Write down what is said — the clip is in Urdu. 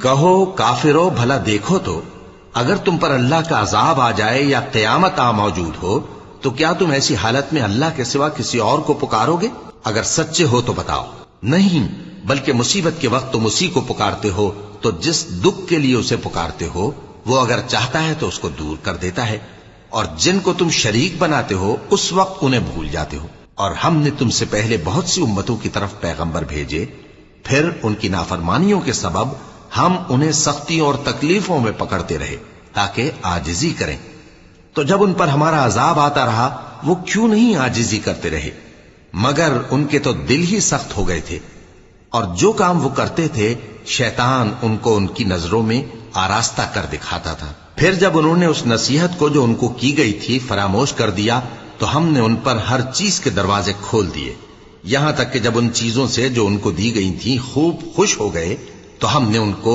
کہو کافرو بھلا دیکھو تو اگر تم پر اللہ کا عذاب آ جائے یا قیامت آ موجود ہو تو کیا تم ایسی حالت میں اللہ کے سوا کسی اور کو پکارو گے؟ اگر سچے ہو تو بتاؤ۔ نہیں، بلکہ مصیبت کے وقت تم اسی کو پکارتے ہو، تو جس دکھ کے لیے اسے پکارتے ہو وہ اگر چاہتا ہے تو اس کو دور کر دیتا ہے، اور جن کو تم شریک بناتے ہو اس وقت انہیں بھول جاتے ہو۔ اور ہم نے تم سے پہلے بہت سی امتوں کی طرف پیغمبر بھیجے، پھر ان کی نافرمانیوں کے سبب ہم انہیں سختیوں اور تکلیفوں میں پکڑتے رہے تاکہ عاجزی کریں۔ تو جب ان پر ہمارا عذاب آتا رہا وہ کیوں نہیں عاجزی کرتے رہے؟ مگر ان کے تو دل ہی سخت ہو گئے تھے، اور جو کام وہ کرتے تھے شیطان ان کو ان کی نظروں میں آراستہ کر دکھاتا تھا۔ پھر جب انہوں نے اس نصیحت کو جو ان کو کی گئی تھی فراموش کر دیا تو ہم نے ان پر ہر چیز کے دروازے کھول دیے، یہاں تک کہ جب ان چیزوں سے جو ان کو دی گئی تھیں خوب خوش ہو گئے تو ہم نے ان کو